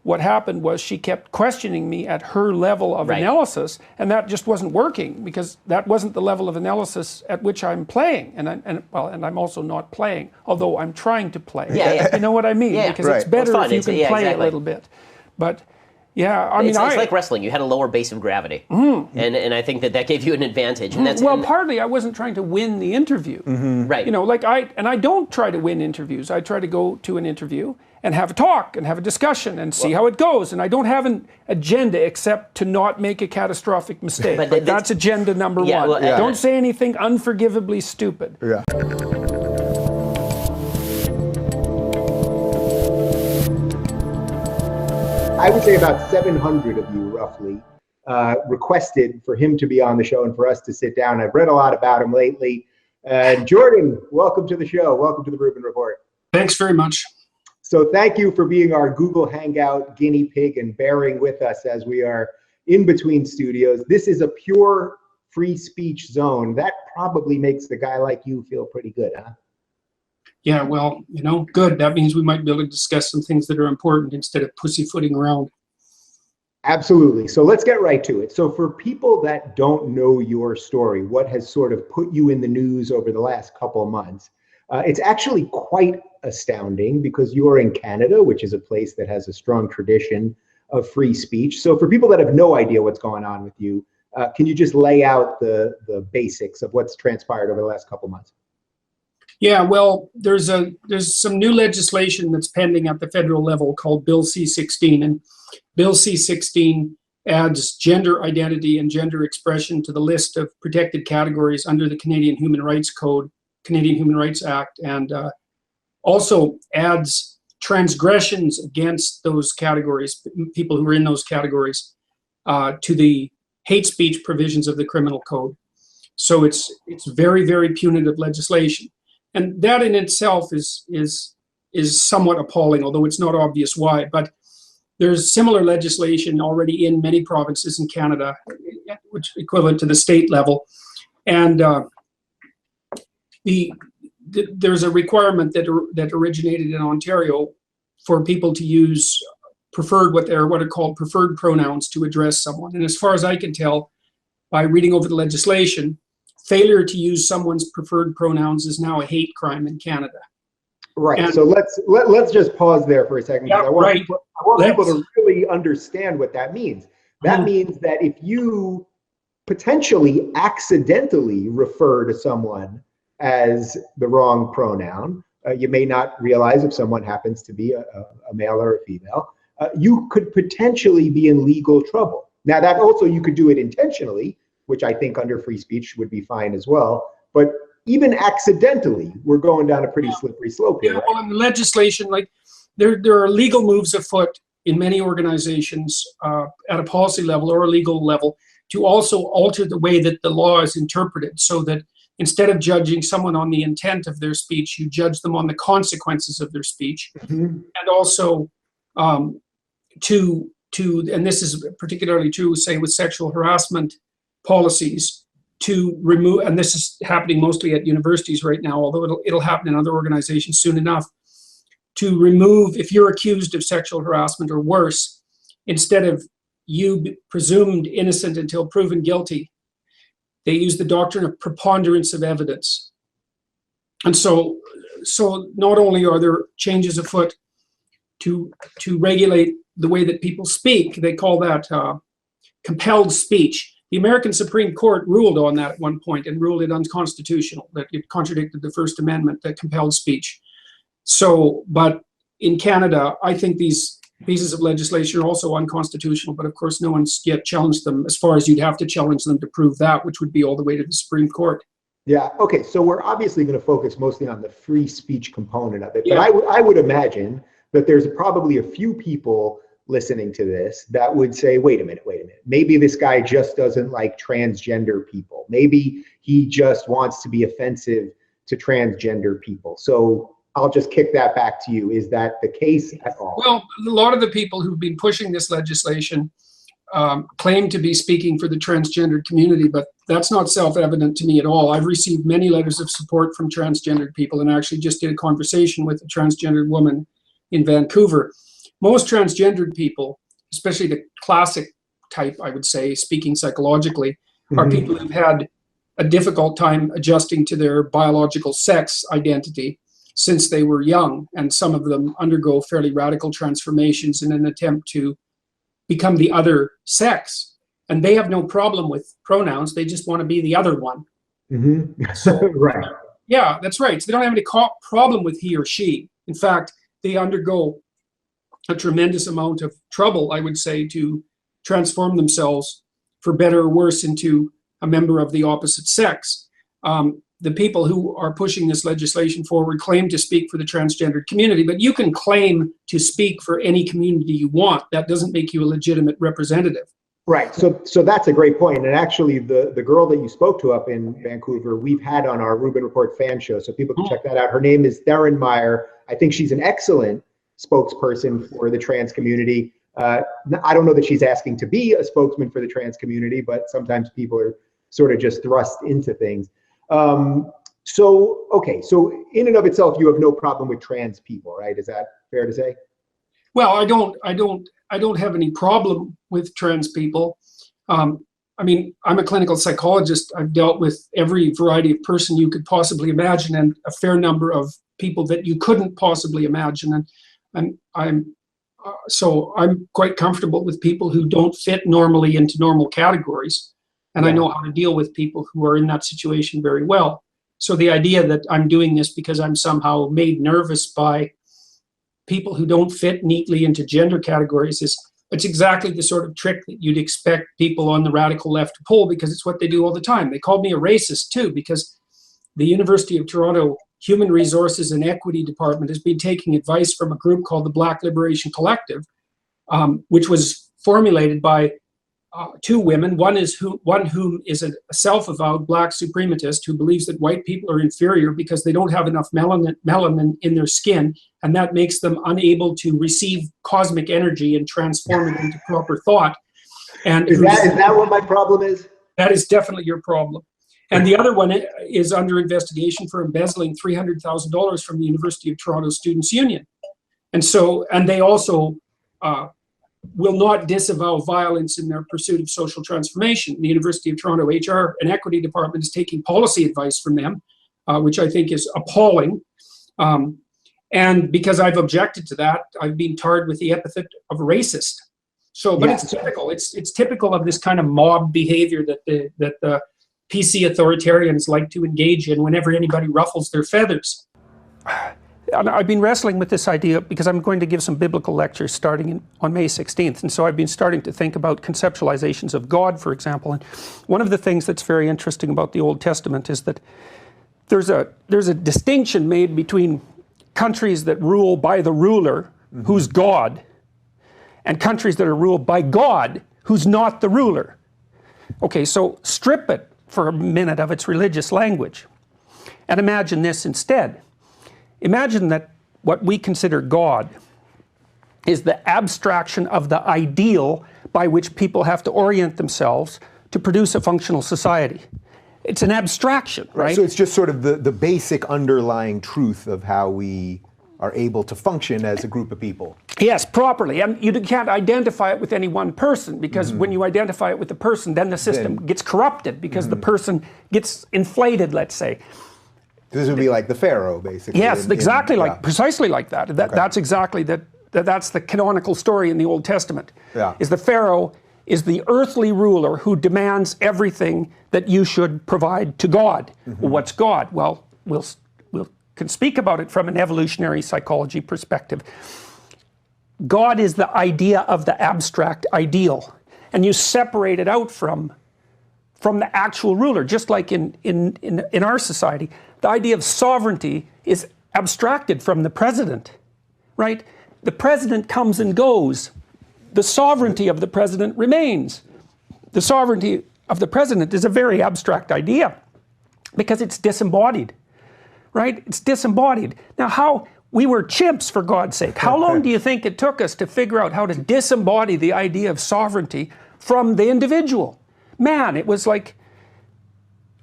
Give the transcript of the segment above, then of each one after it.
what happened was she kept questioning me at her level of analysis, and that just wasn't working because that wasn't the level of analysis at which I'm playing, and I'm also not playing, although I'm trying to play. You know what I mean? Because it's better if you can play a little bit. But yeah, I mean, it's like wrestling. You had a lower base of gravity, and I think that gave you an advantage. And that's partly I wasn't trying to win the interview, right? You know, like I don't try to win interviews. I try to go to an interview and have a talk and have a discussion and see how it goes. And I don't have an agenda except to not make a catastrophic mistake. But that's agenda number one. Well, don't say anything unforgivably stupid. Yeah. I would say about 700 of you, roughly, requested for him to be on the show and for us to sit down. I've read a lot about him lately. Jordan, welcome to the show. Welcome to the Rubin Report. Thanks very much. So thank you for being our Google Hangout guinea pig and bearing with us as we are in between studios. This is a pure free speech zone. That probably makes a guy like you feel pretty good, huh? Yeah, well, you know, good. That means we might be able to discuss some things that are important instead of pussyfooting around. Absolutely. So let's get right to it. So for people that don't know your story, what has sort of put you in the news over the last couple of months, it's actually quite astounding because you are in Canada, which is a place that has a strong tradition of free speech. So for people that have no idea what's going on with you, can you just lay out the basics of what's transpired over the last couple of months? Yeah, well, there's some new legislation that's pending at the federal level called Bill C-16, and Bill C-16 adds gender identity and gender expression to the list of protected categories under the Canadian Human Rights Code, Canadian Human Rights Act, and also adds transgressions against those categories, people who are in those categories, to the hate speech provisions of the criminal code. So it's very, very punitive legislation. And that in itself is somewhat appalling, although it's not obvious why. But there's similar legislation already in many provinces in Canada, which is equivalent to the state level. And there's a requirement that originated in Ontario for people to use what are called preferred pronouns to address someone. And as far as I can tell, by reading over the legislation, failure to use someone's preferred pronouns is now a hate crime in Canada. Right. And so let's just pause there for a second. Yeah, I want people to really understand what that means. That means that if you potentially accidentally refer to someone as the wrong pronoun, you may not realize if someone happens to be a male or a female, you could potentially be in legal trouble. Now that also you could do it intentionally, which I think under free speech would be fine as well. But even accidentally, we're going down a pretty slippery slope here. Yeah, well, in the legislation, like there are legal moves afoot in many organizations at a policy level or a legal level to also alter the way that the law is interpreted, so that instead of judging someone on the intent of their speech, you judge them on the consequences of their speech. And also and this is particularly true, say, with sexual harassment policies, to remove, and this is happening mostly at universities right now, although it'll happen in other organizations soon enough, to remove, if you're accused of sexual harassment or worse, instead of you presumed innocent until proven guilty, they use the doctrine of preponderance of evidence. And so not only are there changes afoot to regulate the way that people speak, they call that compelled speech. The American Supreme Court ruled on that at one point and ruled it unconstitutional, that it contradicted the First Amendment, that compelled speech. So, but in Canada, I think these pieces of legislation are also unconstitutional, but of course no one's yet challenged them, as far as you'd have to challenge them to prove that, which would be all the way to the Supreme Court. Yeah, okay, so we're obviously going to focus mostly on the free speech component of it, but I would imagine that there's probably a few people listening to this that would say, wait a minute, maybe this guy just doesn't like transgender people. Maybe he just wants to be offensive to transgender people. So I'll just kick that back to you. Is that the case at all? Well, a lot of the people who've been pushing this legislation claim to be speaking for the transgendered community, but that's not self-evident to me at all. I've received many letters of support from transgendered people, and I actually just did a conversation with a transgendered woman in Vancouver. most transgendered people, especially the classic type, I would say, speaking psychologically, are people who've had a difficult time adjusting to their biological sex identity since they were young. And some of them undergo fairly radical transformations in an attempt to become the other sex. And they have no problem with pronouns. They just want to be the other one. So, Right. yeah, that's right. So they don't have any problem with he or she. In fact, they undergo a tremendous amount of trouble, I would say, to transform themselves for better or worse into a member of the opposite sex. The people who are pushing this legislation forward claim to speak for the transgendered community, but you can claim to speak for any community you want. That doesn't make you a legitimate representative. Right. So that's a great point. And actually, the girl that you spoke to up in Vancouver, we've had on our Rubin Report fan show, so people can check that out. Her name is Darren Meyer. I think she's an excellent spokesperson for the trans community. I don't know that she's asking to be a spokesman for the trans community, but sometimes people are sort of just thrust into things. Okay, so in and of itself, you have no problem with trans people, right? Is that fair to say? Well, I don't have any problem with trans people. I mean, I'm a clinical psychologist. I've dealt with every variety of person you could possibly imagine, and a fair number of people that you couldn't possibly imagine. And so I'm quite comfortable with people who don't fit normally into normal categories. And I know how to deal with people who are in that situation very well. So the idea that I'm doing this because I'm somehow made nervous by people who don't fit neatly into gender categories it's exactly the sort of trick that you'd expect people on the radical left to pull, because it's what they do all the time. They called me a racist too, because the University of Toronto Human Resources and Equity Department has been taking advice from a group called the Black Liberation Collective, which was formulated by two women. One whom is a self-avowed black suprematist who believes that white people are inferior because they don't have enough melanin in their skin, and that makes them unable to receive cosmic energy and transform it into proper thought. And is that what my problem is? That is definitely your problem. And the other one is under investigation for embezzling $300,000 from the University of Toronto Students' Union. And they also will not disavow violence in their pursuit of social transformation. The University of Toronto HR and Equity Department is taking policy advice from them, which I think is appalling. And because I've objected to that, I've been tarred with the epithet of racist. So, but it's typical. It's typical of this kind of mob behavior that the PC authoritarians like to engage in whenever anybody ruffles their feathers. I've been wrestling with this idea because I'm going to give some biblical lectures starting on May 16th. And so I've been starting to think about conceptualizations of God, for example. And one of the things that's very interesting about the Old Testament is that there's a distinction made between countries that rule by the ruler, who's God, and countries that are ruled by God, who's not the ruler. Okay, so strip it for a minute of its religious language and imagine this instead. Imagine that what we consider God is the abstraction of the ideal by which people have to orient themselves to produce a functional society. It's an abstraction, right? So it's just sort of the basic underlying truth of how we are able to function as a group of people. Yes, properly. And you can't identify it with any one person, because when you identify it with the person, then the system gets corrupted because the person gets inflated, let's say. This would be like the Pharaoh, basically. Yes, precisely like that. That's exactly that's the canonical story in the Old Testament. Yeah. Is the Pharaoh is the earthly ruler who demands everything that you should provide to God. Well, what's God? Well, we'll can speak about it from an evolutionary psychology perspective. God is the idea of the abstract ideal, and you separate it out from the actual ruler, just like in our society. The idea of sovereignty is abstracted from the president, right? The president comes and goes. The sovereignty of the president remains. The sovereignty of the president is a very abstract idea because it's disembodied, right? It's disembodied. Now, we were chimps, for God's sake. How long do you think it took us to figure out how to disembody the idea of sovereignty from the individual? Man, it was like,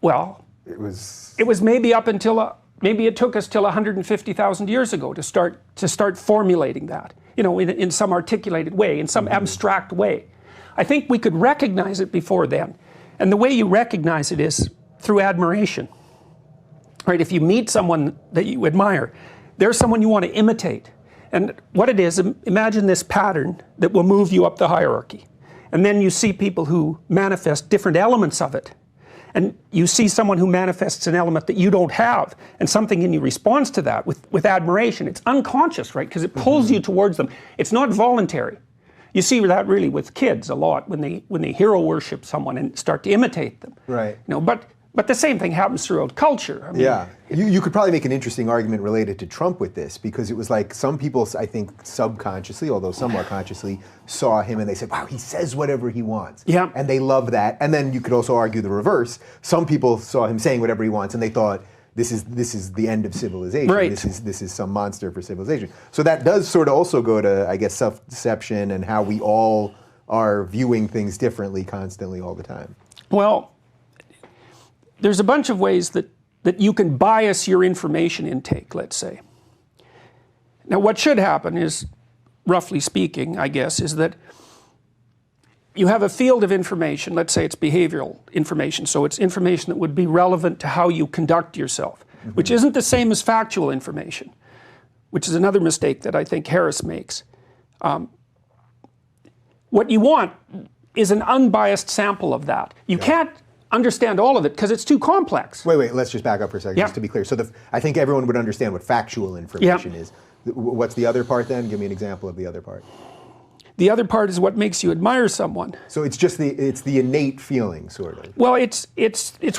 well, it was maybe up until maybe it took us till 150,000 years ago to start formulating that. you know, in some articulated way, in some abstract way. I think we could recognize it before then. And the way you recognize it is through admiration. Right? If you meet someone that you admire, there's someone you want to imitate. And what it is, imagine this pattern that will move you up the hierarchy. And then you see people who manifest different elements of it. And you see someone who manifests an element that you don't have, and something in you responds to that with admiration. It's unconscious, right? Because it pulls you towards them. It's not voluntary. You see that really with kids a lot when they hero worship someone and start to imitate them. Right. You know, but the same thing happens throughout culture. I mean, yeah, you could probably make an interesting argument related to Trump with this, because it was like some people, I think subconsciously, although some more consciously, saw him and they said, wow, he says whatever he wants. Yeah. And they love that. And then you could also argue the reverse. Some people saw him saying whatever he wants and they thought, this is the end of civilization. Right. This is some monster for civilization. So that does sort of also go to, I guess, self-deception and how we all are viewing things differently constantly all the time. Well, there's a bunch of ways that you can bias your information intake, let's say. Now, what should happen is, roughly speaking, I guess, is that you have a field of information, let's say it's behavioral information, so it's information that would be relevant to how you conduct yourself, which isn't the same as factual information, which is another mistake that I think Harris makes. What you want is an unbiased sample of that. You can't understand all of it because it's too complex. Wait, let's just back up for a second, Yeah. just to be clear. So I think everyone would understand what factual information is. What's the other part then? Give me an example of the other part. The other part is what makes you admire someone. So it's just the innate feeling, sort of. Well, it's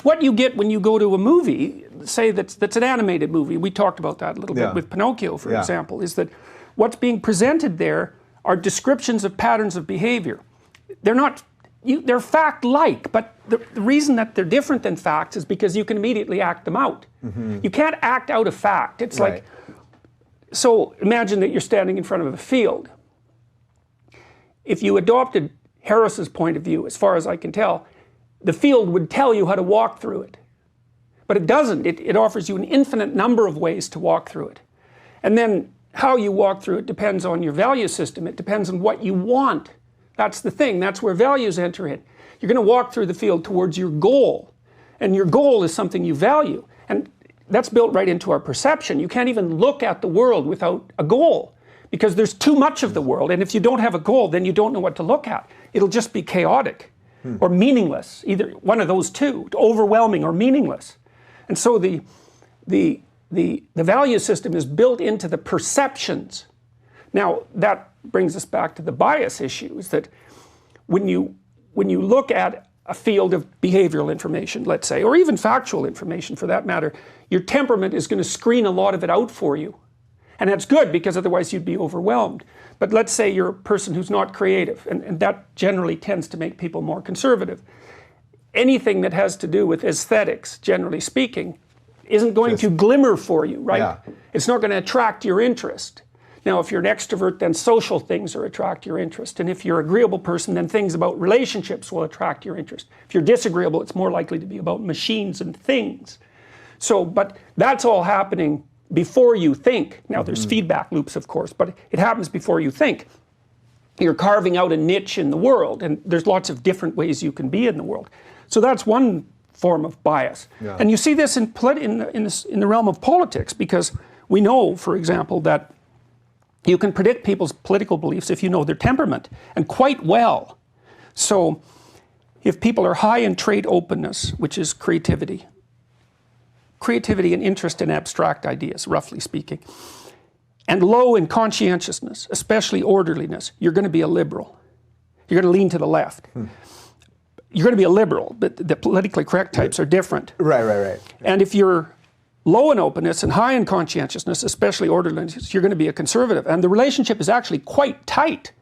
what you get when you go to a movie, say that's an animated movie. We talked about that a little bit with Pinocchio, for example, is that what's being presented there are descriptions of patterns of behavior. They're not, they're fact-like, but the reason that they're different than facts is because you can immediately act them out. You can't act out a fact. It's like, so imagine that you're standing in front of a field. If you adopted Harris's point of view, as far as I can tell, the field would tell you how to walk through it. But it doesn't. It offers you an infinite number of ways to walk through it. And then how you walk through it depends on your value system. It depends on what you want. That's the thing. That's where values enter in. You're going to walk through the field towards your goal. And your goal is something you value. And that's built right into our perception. You can't even look at the world without a goal, because there's too much of the world. And if you don't have a goal, then you don't know what to look at. It'll just be chaotic or meaningless, either one of those two, overwhelming or meaningless. And so the value system is built into the perceptions. Now, that brings us back to the bias issue, is that when you look at a field of behavioral information, let's say, or even factual information for that matter, your temperament is going to screen a lot of it out for you. And that's good, because otherwise you'd be overwhelmed. But let's say you're a person who's not creative, and that generally tends to make people more conservative. Anything that has to do with aesthetics, generally speaking, isn't going to glimmer for you, right? Yeah. It's not going to attract your interest. Now, if you're an extrovert, then social things will attract your interest. And if you're an agreeable person, then things about relationships will attract your interest. If you're disagreeable, it's more likely to be about machines and things. So, but that's all happening before you think. Now, there's feedback loops, of course, but it happens before you think. You're carving out a niche in the world, and there's lots of different ways you can be in the world. So that's one form of bias. Yeah. And you see this in the realm of politics, because we know, for example, that you can predict people's political beliefs if you know their temperament, and quite well. So if people are high in trait openness, which is creativity and interest in abstract ideas, roughly speaking, and low in conscientiousness, especially orderliness, you're going to be a liberal. You're going to lean to the left. You're going to be a liberal, but the politically correct types are different. Right. And if you're low in openness and high in conscientiousness, especially orderliness, you're going to be a conservative. And the relationship is actually quite tight.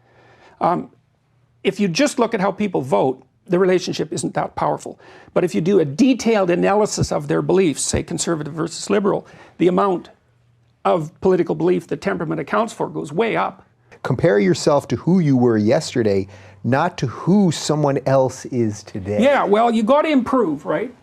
If you just look at how people vote, the relationship isn't that powerful. But if you do a detailed analysis of their beliefs, say conservative versus liberal, the amount of political belief that temperament accounts for goes way up. Compare yourself to who you were yesterday, not to who someone else is today. Yeah, well, you got to improve, right?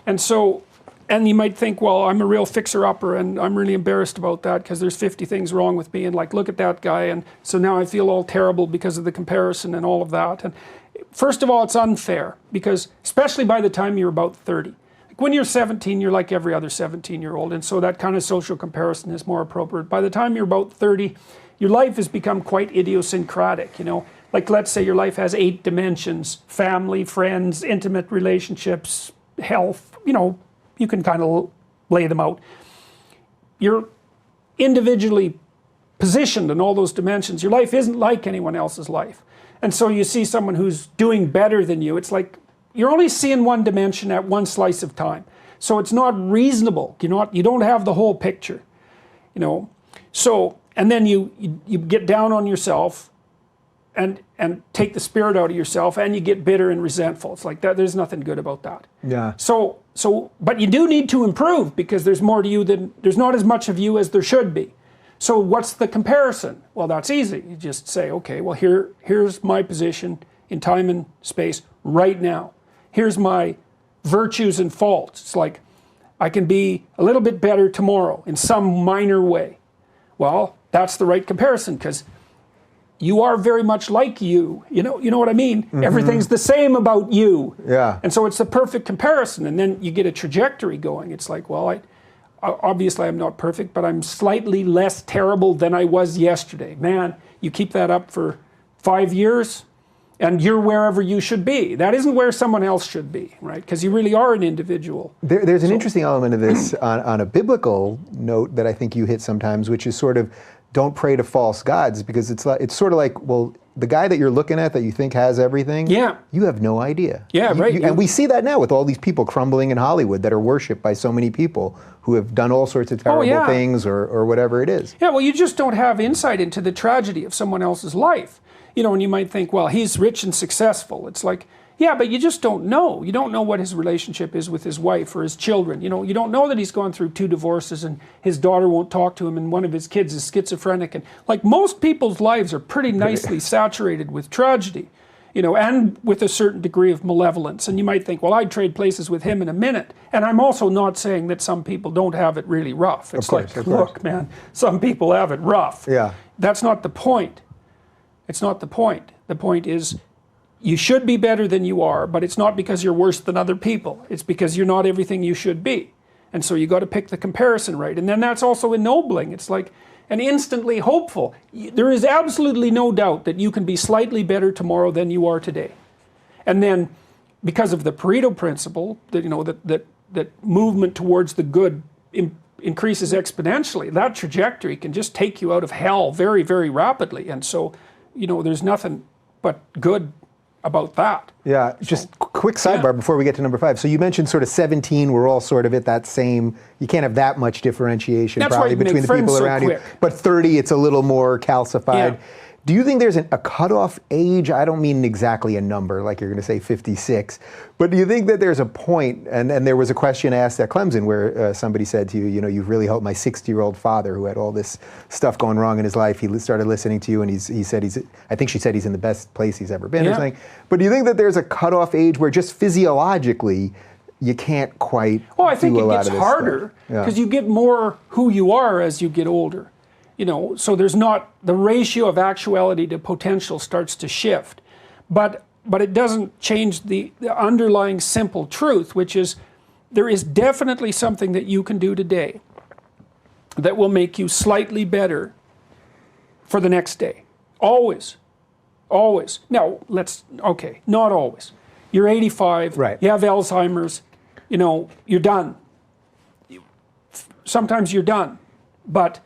And so and you might think, well, I'm a real fixer-upper, and I'm really embarrassed about that because there's 50 things wrong with me, and like, look at that guy, and so now I feel all terrible because of the comparison and all of that. And first of all, it's unfair, because especially by the time you're about 30. Like when you're 17, you're like every other 17-year-old, and so that kind of social comparison is more appropriate. By the time you're about 30, your life has become quite idiosyncratic, you know. Like, let's say your life has 8 dimensions: family, friends, intimate relationships, health, you know, you can kind of lay them out. You're individually positioned in all those dimensions. Your life isn't like anyone else's life. And so you see someone who's doing better than you, it's like you're only seeing one dimension at one slice of time. So it's not reasonable. You don't have the whole picture, you know. So, and then you get down on yourself and take the spirit out of yourself, and you get bitter and resentful. It's like that. There's nothing good about that. Yeah. So, but you do need to improve, because there's more to you than, there's not as much of you as there should be. So what's the comparison? Well, that's easy. You just say, okay, well, here's my position in time and space right now. Here's my virtues and faults. It's like, I can be a little bit better tomorrow in some minor way. Well, that's the right comparison, because you are very much like you. You know what I mean? Mm-hmm. Everything's the same about you. Yeah. And so it's the perfect comparison, and then you get a trajectory going. It's like, well, obviously I'm not perfect, but I'm slightly less terrible than I was yesterday. Man, you keep that up for 5 years, and you're wherever you should be. That isn't where someone else should be, right? Because you really are an individual. There's an interesting element of this on a biblical note that I think you hit sometimes, which is sort of, don't pray to false gods, because it's sort of like, well, the guy that you're looking at that you think has everything, yeah, you have no idea. Yeah, right. And we see that now with all these people crumbling in Hollywood that are worshipped by so many people who have done all sorts of terrible things or whatever it is. Yeah, well, you just don't have insight into the tragedy of someone else's life. You know, and you might think, well, he's rich and successful. It's like, yeah, but you just don't know. You don't know what his relationship is with his wife or his children. You know, you don't know that he's gone through 2 divorces and his daughter won't talk to him and one of his kids is schizophrenic. And like, most people's lives are pretty nicely saturated with tragedy, you know, and with a certain degree of malevolence. And you might think, well, I'd trade places with him in a minute. And I'm also not saying that some people don't have it really rough. It's like, look, man, some people have it rough. Yeah. That's not the point. It's not the point. The point is, you should be better than you are, but it's not because you're worse than other people. It's because you're not everything you should be. And so you got to pick the comparison right. And then that's also ennobling. It's like, and instantly hopeful. There is absolutely no doubt that you can be slightly better tomorrow than you are today. And then, because of the Pareto principle, that, you know, that movement towards the good increases exponentially, that trajectory can just take you out of hell very, very rapidly. And so, you know, there's nothing but good about that. Yeah, just quick sidebar before we get to number 5. So you mentioned sort of 17, we're all sort of at that same, you can't have that much differentiation probably between the people around you. But 30, it's a little more calcified. Yeah. Do you think there's a cutoff age? I don't mean exactly a number, like you're going to say 56, but do you think that there's a point, and there was a question asked at Clemson where somebody said to you, you know, you've really helped my 60-year-old father who had all this stuff going wrong in his life. He started listening to you, and he said I think she said he's in the best place he's ever been or something. But do you think that there's a cutoff age where just physiologically you can't quite I think do a it lot gets of this harder because you get more who you are as you get older. You know, so there's not, the ratio of actuality to potential starts to shift, but it doesn't change the underlying simple truth, which is there is definitely something that you can do today that will make you slightly better for the next day. Always. Always. Now, not always. You're 85, right. You have Alzheimer's, you know, you're done. Sometimes you're done, but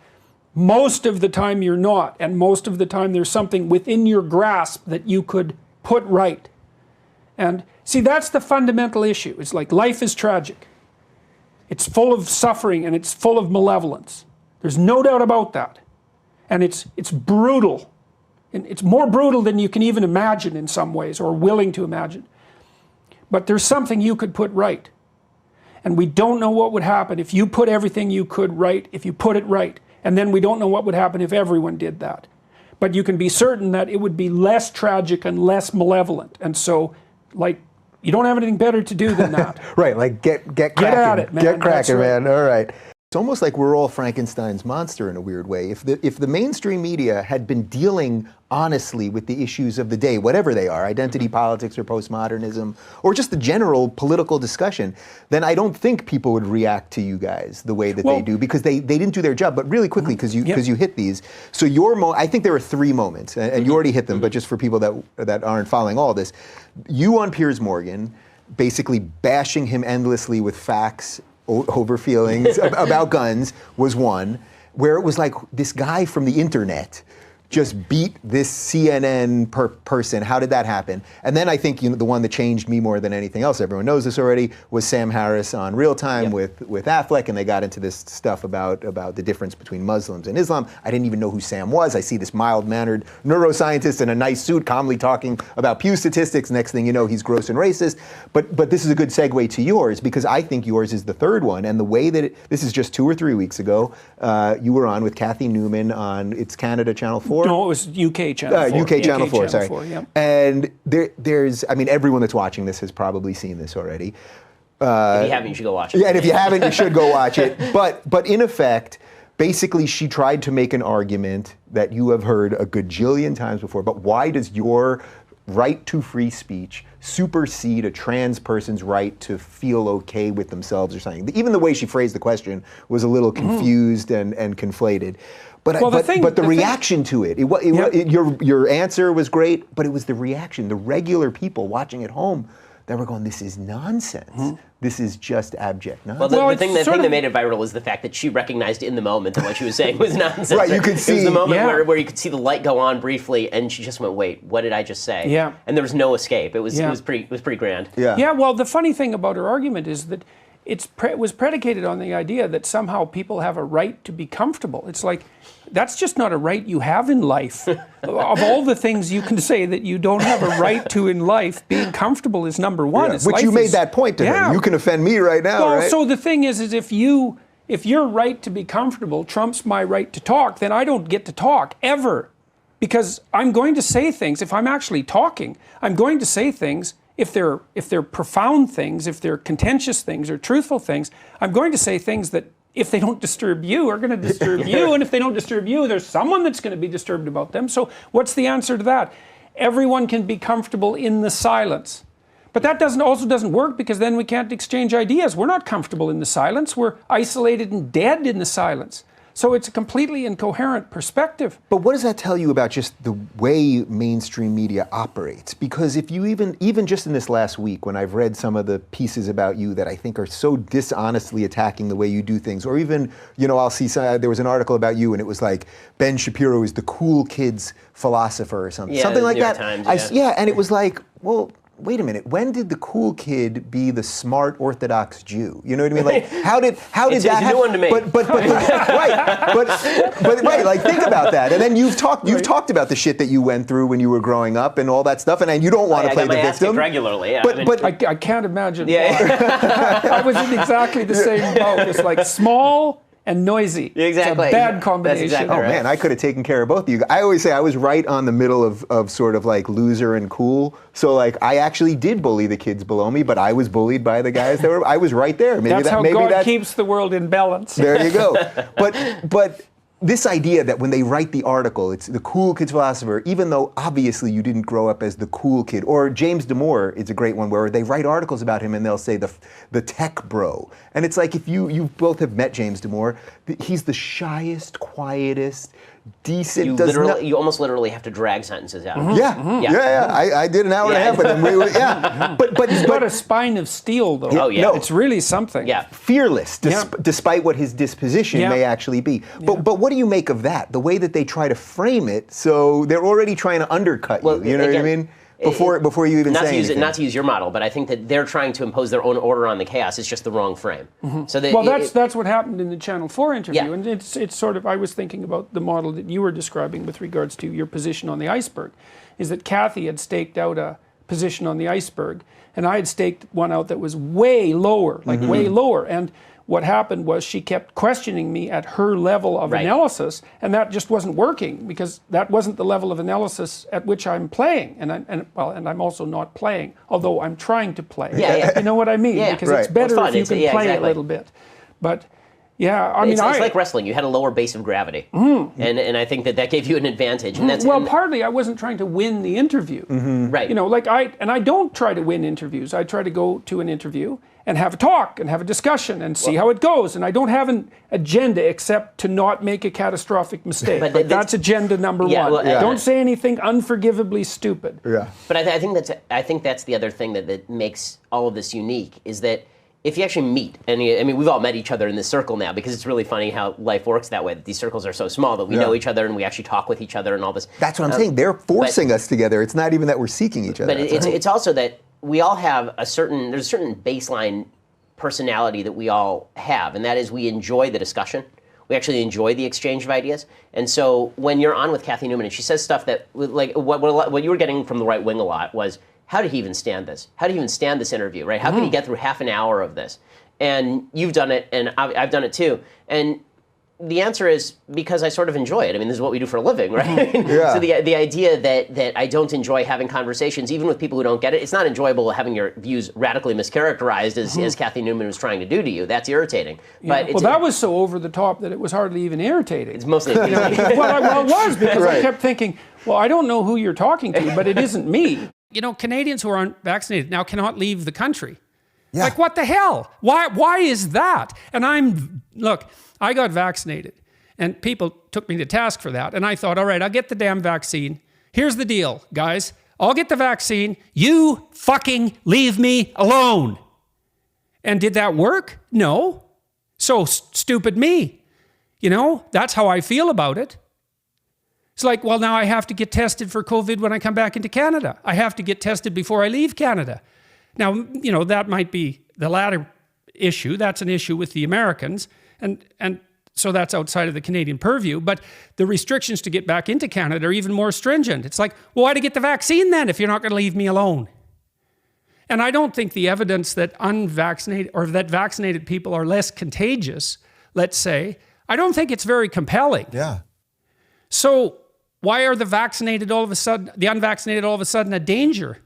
most of the time you're not, and most of the time there's something within your grasp that you could put right. And see, that's the fundamental issue. It's like, life is tragic. It's full of suffering and it's full of malevolence. There's no doubt about that. And it's brutal. And it's more brutal than you can even imagine in some ways, or willing to imagine. But there's something you could put right. And we don't know what would happen if you put everything you could right, if you put it right. And then we don't know what would happen if everyone did that. But you can be certain that it would be less tragic and less malevolent. And so, like you don't have anything better to do than that. Right, like get cracking. at it, man. Get cracking, That's right. man. All right. It's almost like we're all Frankenstein's monster in a weird way. If the mainstream media had been dealing honestly with the issues of the day, whatever they are, identity politics or postmodernism, or just the general political discussion, then I don't think people would react to you guys the way that they do, because they didn't do their job. But really quickly, because you hit these. So I think there were 3 moments, and you already hit them, but just for people that aren't following all this, you on Piers Morgan, basically bashing him endlessly with facts over feelings about guns was one, where it was like this guy from the internet just beat this CNN person. How did that happen? And then I think the one that changed me more than anything else, everyone knows this already, was Sam Harris on Real Time with Affleck, and they got into this stuff about the difference between Muslims and Islam. I didn't even know who Sam was. I see this mild-mannered neuroscientist in a nice suit calmly talking about Pew statistics. Next thing you know, he's gross and racist. But this is a good segue to yours, because I think yours is the third one. And the way that this is just 2 or 3 weeks ago, you were on with Kathy Newman on It's Canada Channel 4. No, it was UK Channel 4. UK Channel 4, sorry. 4, yeah. And there's, I mean, everyone that's watching this has probably seen this already. If you haven't, you should go watch it. Yeah, and if you haven't, you should go watch it. But in effect, basically she tried to make an argument that you have heard a gajillion times before, but why does your right to free speech supersede a trans person's right to feel okay with themselves or something? Even the way she phrased the question was a little confused and conflated. But the reaction to it, your answer was great, but it was the reaction, the regular people watching at home that were going, this is nonsense. This is just abject nonsense. Well, the thing that made it viral was the fact that she recognized in the moment that what she was saying was nonsense. Right, you could see. It was the moment where you could see the light go on briefly, and she just went, wait, what did I just say? Yeah. And there was no escape. It was pretty grand. Yeah. Yeah, well, the funny thing about her argument is that it was predicated on the idea that somehow people have a right to be comfortable. It's like, that's just not a right you have in life. Of all the things you can say that you don't have a right to in life, being comfortable is number one. Yeah. Which you made that point to her. You can offend me right now, well, right? so the thing is if your right to be comfortable trumps my right to talk, then I don't get to talk, ever. Because I'm going to say things, if I'm actually talking, I'm going to say things, if they're profound things, if they're contentious things or truthful things, I'm going to say things that, if they don't disturb you, are going to disturb you. And if they don't disturb you, there's someone that's going to be disturbed about them. So what's the answer to that? Everyone can be comfortable in the silence. But that also doesn't work, because then we can't exchange ideas. We're not comfortable in the silence. We're isolated and dead in the silence. So it's a completely incoherent perspective. But what does that tell you about just the way mainstream media operates? Because if you even just in this last week, when I've read some of the pieces about you that I think are so dishonestly attacking the way you do things, or even, I'll see there was an article about you and it was like, Ben Shapiro is the cool kid's philosopher or something. Yeah, something like New York that. Times, And it was like, well, wait a minute, when did the cool kid be the smart Orthodox Jew? You know what I mean? Like, how did that happen? It's a new one to me. But right, like think about that. And then you've talked about the shit that you went through when you were growing up and all that stuff, and you don't want to play the victim regularly. Yeah, but I can't imagine. Yeah. I was in exactly the same boat. It's like small and noisy. Exactly. It's a bad combination. That's exactly right. Man, I could have taken care of both of you. I always say I was right on the middle of sort of like loser and cool. So like I actually did bully the kids below me, but I was bullied by the guys I was right there. That's how God keeps the world in balance. There you go. But this idea that when they write the article, it's the cool kid's philosopher, even though obviously you didn't grow up as the cool kid. Or James Damore is a great one where they write articles about him and they'll say the tech bro. And it's like, if you both have met James Damore, he's the shyest, quietest, decent. You almost literally have to drag sentences out. I did an hour and a half with him. But he's got a spine of steel, though. Oh yeah, no, it's really something. Yeah, fearless, despite what his disposition may actually be. But what do you make of that? The way that they try to frame it, so they're already trying to undercut you. You know what I mean? Before you even say anything. Not to use your model, but I think that they're trying to impose their own order on the chaos. It's just the wrong frame. So that's what happened in the Channel 4 interview, Yeah. and it's sort of, I was thinking about the model that you were describing with regards to your position on the iceberg, is that Kathy had staked out position on the iceberg. And I had staked one out that was way lower, like way lower. And what happened was she kept questioning me at her level of analysis, and that just wasn't working because that wasn't the level of analysis at which I'm playing. And I'm also not playing, although I'm trying to play. Yeah. You know what I mean? Because it's better if you can play a little bit. But yeah, I mean, it's like wrestling. You had a lower base of gravity, and I think that gave you an advantage. And that's partly I wasn't trying to win the interview, right? You know, like I don't try to win interviews. I try to go to an interview and have a talk and have a discussion and see how it goes. And I don't have an agenda except to not make a catastrophic mistake. But that's agenda number one. Don't say anything unforgivably stupid. Yeah. But I think that's the other thing that makes all of this unique is that if you actually meet, I mean, we've all met each other in this circle now because it's really funny how life works that way, that these circles are so small that we know each other and we actually talk with each other and all this. That's what I'm saying. They're forcing us together. It's not even that we're seeking each other. But it's also that we all have there's a certain baseline personality that we all have, and that is we enjoy the discussion. We actually enjoy the exchange of ideas. And so when you're on with Kathy Newman and she says stuff that, like what you were getting from the right wing a lot was, how did he even stand this? How did he even stand this interview, right? How could he get through half an hour of this? And you've done it, and I've done it too. And the answer is because I sort of enjoy it. I mean, this is what we do for a living, right? So the idea that I don't enjoy having conversations, even with people who don't get it, it's not enjoyable having your views radically mischaracterized as Kathy Newman was trying to do to you. That's irritating. Yeah. But that was so over the top that it was hardly even irritating. It's mostly well, it was because I kept thinking, well, I don't know who you're talking to, but it isn't me. You know, Canadians who aren't vaccinated now cannot leave the country. Yeah. Like, what the hell? Why is that? And look, I got vaccinated, and people took me to task for that. And I thought, all right, I'll get the damn vaccine. Here's the deal, guys. I'll get the vaccine. You fucking leave me alone. And did that work? No. So stupid me. You know, that's how I feel about it. It's like, well, now I have to get tested for COVID when I come back into Canada. I have to get tested before I leave Canada. Now, you know, that might be the latter issue. That's an issue with the Americans. And so that's outside of the Canadian purview. But the restrictions to get back into Canada are even more stringent. It's like, well, why to get the vaccine then if you're not going to leave me alone? And I don't think the evidence that unvaccinated or that vaccinated people are less contagious, let's say, I don't think it's very compelling. Yeah. So why are the unvaccinated all of a sudden a danger?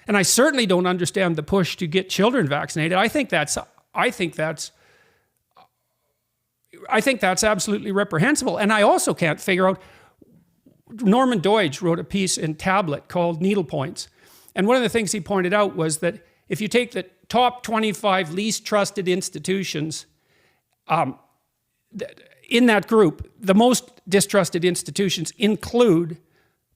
And I certainly don't understand the push to get children vaccinated. I think that's absolutely reprehensible. And I also can't figure out, Norman Doidge wrote a piece in Tablet called Needle Points. And one of the things he pointed out was that if you take the top 25 least trusted institutions, in that group, the most distrusted institutions include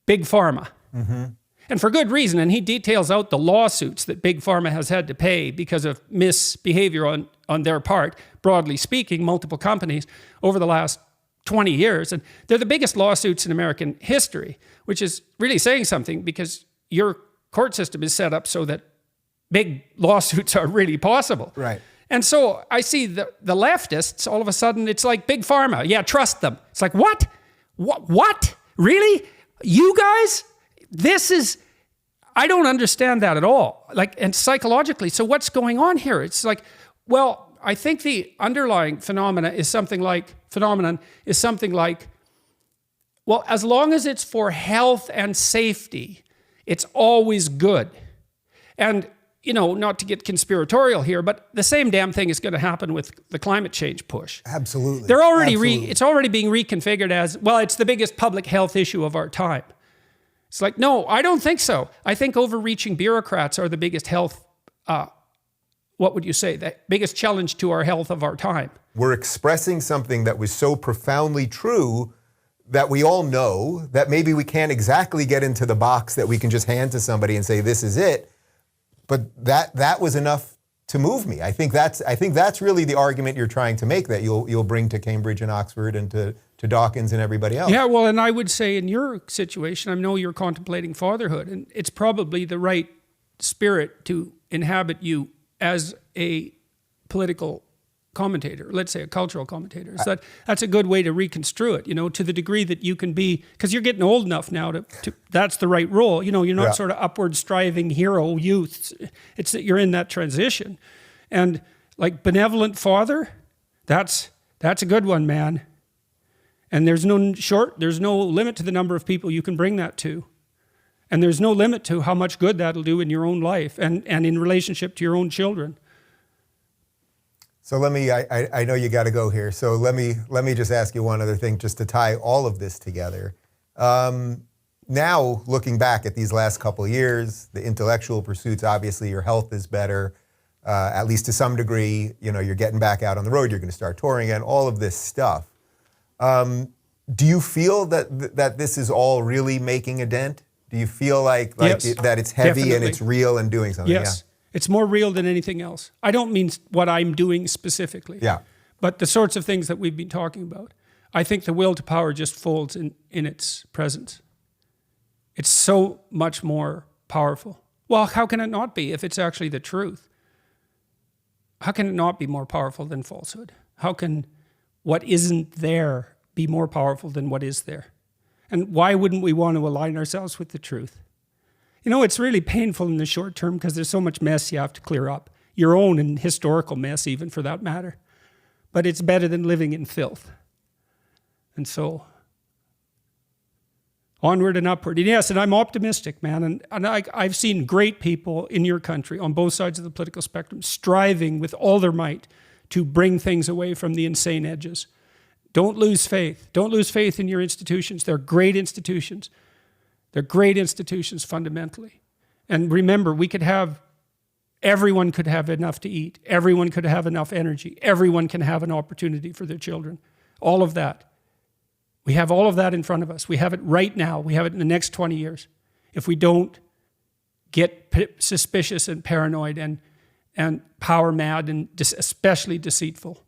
Big Pharma. Mm-hmm. And for good reason. And he details out the lawsuits that Big Pharma has had to pay because of misbehavior on their part, broadly speaking, multiple companies over the last 20 years. And they're the biggest lawsuits in American history, which is really saying something because your court system is set up so that big lawsuits are really possible. Right. And so I see the leftists, all of a sudden, it's like Big Pharma. Yeah, trust them. It's like, what? What? Really? You guys? I don't understand that at all. Like, and psychologically, so what's going on here? It's like, well, I think the underlying phenomenon is something like, well, as long as it's for health and safety, it's always good. And, you know, not to get conspiratorial here, but the same damn thing is going to happen with the climate change push. Absolutely. They're already it's already being reconfigured as, well, it's the biggest public health issue of our time. It's like, no, I don't think so. I think overreaching bureaucrats are the biggest health, what would you say, the biggest challenge to our health of our time. We're expressing something that was so profoundly true that we all know that maybe we can't exactly get into the box that we can just hand to somebody and say, this is it. But that was enough to move me. I think that's really the argument you're trying to make, that you'll bring to Cambridge and Oxford and to Dawkins and everybody else. Yeah, well, and I would say in your situation, I know you're contemplating fatherhood, and it's probably the right spirit to inhabit you as a political commentator, let's say a cultural commentator. So that's a good way to reconstrue it, to the degree that you can be, because you're getting old enough now to that's the right role. You're not sort of upward striving hero youth. It's that you're in that transition. And like benevolent father, that's a good one, man. And there's no limit to the number of people you can bring that to. And there's no limit to how much good that'll do in your own life and in relationship to your own children. So I know you got to go here. So let me just ask you one other thing just to tie all of this together. Now, looking back at these last couple of years, the intellectual pursuits, obviously your health is better, at least to some degree. You're getting back out on the road, you're going to start touring again, all of this stuff. Do you feel that this is all really making a dent? Do you feel like yes, that it's heavy definitely. and it's real and doing something? Yes. Yeah. It's more real than anything else. I don't mean what I'm doing specifically. Yeah. But the sorts of things that we've been talking about. I think the will to power just folds in its presence. It's so much more powerful. Well, how can it not be if it's actually the truth? How can it not be more powerful than falsehood? How can what isn't there be more powerful than what is there? And why wouldn't we want to align ourselves with the truth? It's really painful in the short term because there's so much mess you have to clear up. Your own and historical mess, even for that matter. But it's better than living in filth. And so, onward and upward. And yes, and I'm optimistic, man. And I've seen great people in your country on both sides of the political spectrum striving with all their might to bring things away from the insane edges. Don't lose faith. Don't lose faith in your institutions. They're great institutions. They're great institutions fundamentally. And remember, everyone could have enough to eat. Everyone could have enough energy. Everyone can have an opportunity for their children. All of that. We have all of that in front of us. We have it right now. We have it in the next 20 years. If we don't get suspicious and paranoid and power mad and especially deceitful.